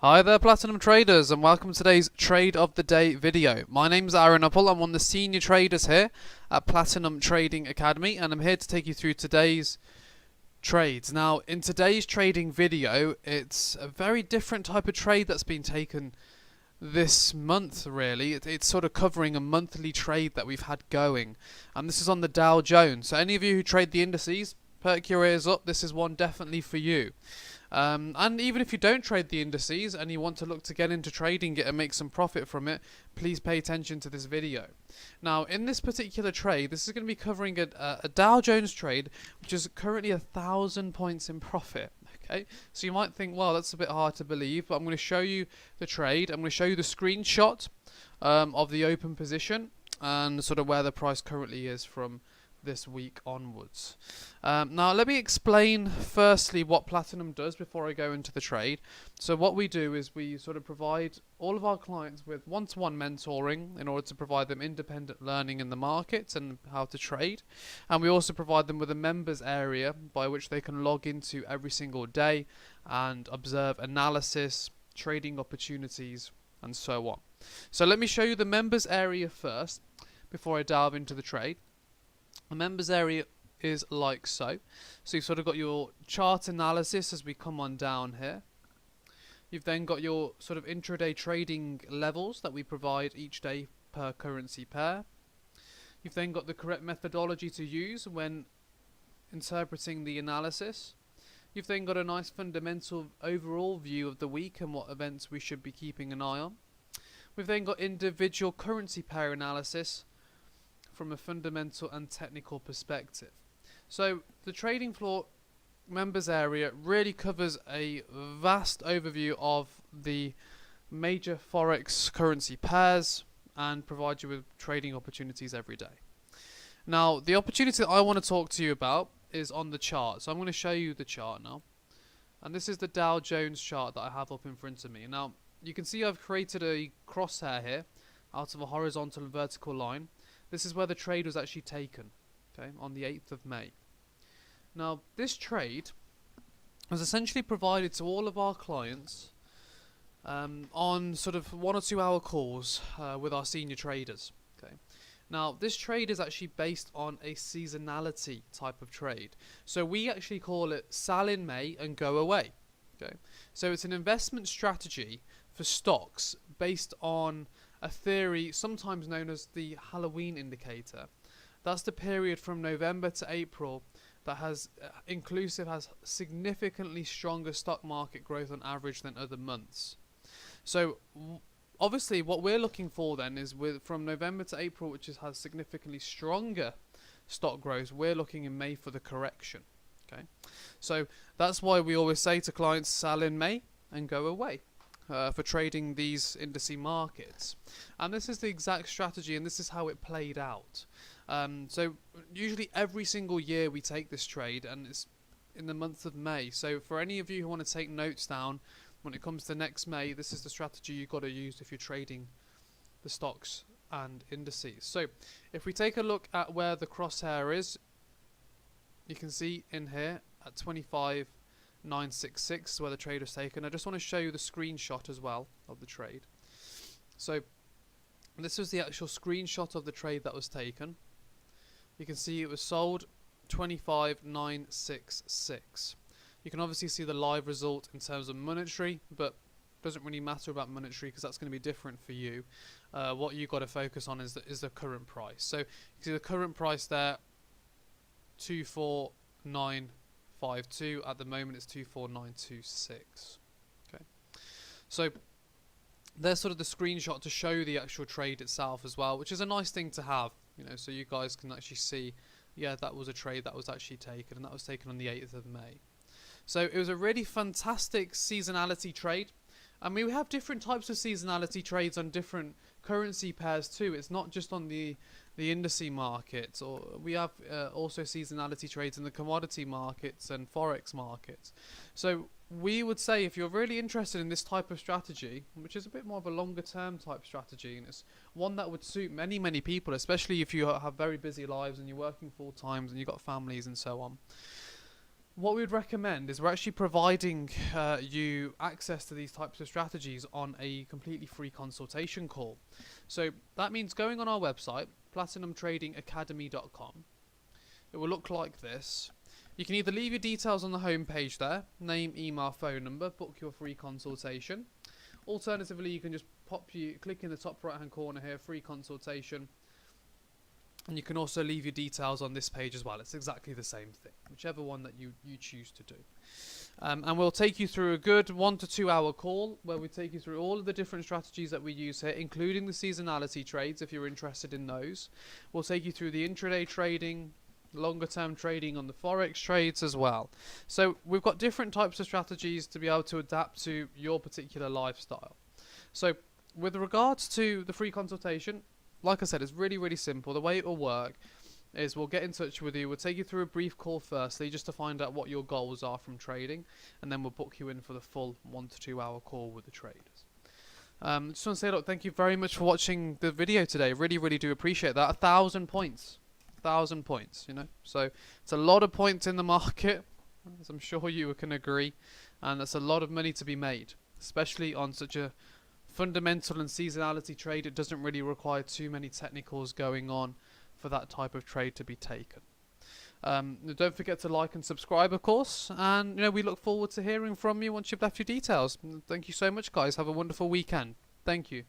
Hi there Platinum Traders, and welcome to today's Trade of the Day video. My name's Aaron Uppel. I'm one of the senior traders here at Platinum Trading Academy, and I'm here to take you through today's trades. Now, in today's trading video, it's a very different type of trade that's been taken this month, really. It's sort of covering a monthly trade that we've had going, and this is on the Dow Jones. So any of you who trade the indices, perk your ears up, this is one definitely for you. And even if you don't trade the indices and you want to look to get into trading it and make some profit from it, please pay attention to this video. Now, in this particular trade, this is going to be covering a Dow Jones trade, which is currently 1,000 points in profit. Okay, so you might think, well, that's a bit hard to believe, but I'm going to show you the trade. I'm going to show you the screenshot of the open position and sort of where the price currently is from this week onwards. Now let me explain firstly what Platinum does before I go into the trade. So what we do is we sort of provide all of our clients with one-to-one mentoring in order to provide them independent learning in the markets and how to trade, and we also provide them with a members area by which they can log into every single day and observe analysis, trading opportunities, and so on. So let me show you the members area first before I delve into the trade. The members area is like so. So you've sort of got your chart analysis as we come on down here. You've then got your sort of intraday trading levels that we provide each day per currency pair. You've then got the correct methodology to use when interpreting the analysis. You've then got a nice fundamental overall view of the week and what events we should be keeping an eye on. We've then got individual currency pair analysis from a fundamental and technical perspective. So the trading floor members area really covers a vast overview of the major Forex currency pairs and provides you with trading opportunities every day. Now, the opportunity that I want to talk to you about is on the chart. So I'm going to show you the chart now. And this is the Dow Jones chart that I have up in front of me. Now, you can see I've created a crosshair here out of a horizontal and vertical line. This is where the trade was actually taken, okay, on the 8th of May. Now, this trade was essentially provided to all of our clients on sort of 1 or 2 hour calls with our senior traders. Okay. Now, this trade is actually based on a seasonality type of trade. So we actually call it sell in May and go away. Okay. So it's an investment strategy for stocks based on a theory sometimes known as the Halloween indicator. That's the period from November to April that has has significantly stronger stock market growth on average than other months. So obviously what we're looking for then is from November to April, which has significantly stronger stock growth, we're looking in May for the correction. Okay, so that's why we always say to clients, sell in May and go away. For trading these indice markets, and this is the exact strategy, and this is how it played out. So usually every single year we take this trade, and it's in the month of May. So for any of you who want to take notes down when it comes to next May, this is the strategy you've got to use if you're trading the stocks and indices. So if we take a look at where the crosshair is, you can see in here at 25,966 where the trade was taken. I just want to show you the screenshot as well of the trade. So this was the actual screenshot of the trade that was taken. You can see it was sold 25,966. You can obviously see the live result in terms of monetary, but it doesn't really matter about monetary because that's going to be different for you. What you've got to focus on is the current price. So you can see the current price there, 24952. At the moment it's 24926. Okay, so there's sort of the screenshot to show the actual trade itself as well, which is a nice thing to have, you know, so you guys can actually see, yeah, that was a trade that was actually taken, and that was taken on the 8th of May. So it was a really fantastic seasonality trade. I mean, we have different types of seasonality trades on different currency pairs too. It's not just on the indice markets, or we have also seasonality trades in the commodity markets and Forex markets. So we would say if you're really interested in this type of strategy, which is a bit more of a longer term type strategy, and it's one that would suit many people, especially if you have very busy lives and you're working full times and you've got families and so on, what we'd recommend is we're actually providing you access to these types of strategies on a completely free consultation call. So that means going on our website, platinumtradingacademy.com. It will look like this. You can either leave your details on the home page there, name, email, phone number, book your free consultation. Alternatively, you can just click in the top right hand corner here, free consultation. And you can also leave your details on this page as well. It's exactly the same thing, whichever one that you choose to do. And we'll take you through a good 1 to 2 hour call where we take you through all of the different strategies that we use here, including the seasonality trades if you're interested in those. We'll take you through the intraday trading, longer term trading on the Forex trades as well. So we've got different types of strategies to be able to adapt to your particular lifestyle. So with regards to the free consultation, like I said, it's really, really simple. The way it will work is we'll get in touch with you. We'll take you through a brief call firstly just to find out what your goals are from trading, and then we'll book you in for the full 1 to 2 hour call with the traders. Just want to say, look, thank you very much for watching the video today. Really, really do appreciate that. 1,000 points. 1,000 points, you know. So it's a lot of points in the market, as I'm sure you can agree, and that's a lot of money to be made, especially on such a fundamental and seasonality trade. It doesn't really require too many technicals going on for that type of trade to be taken. Don't forget to like and subscribe, of course, and we look forward to heering from you once you've left your details. Thank you so much, guys. Have a wonderful weekend. Thank you.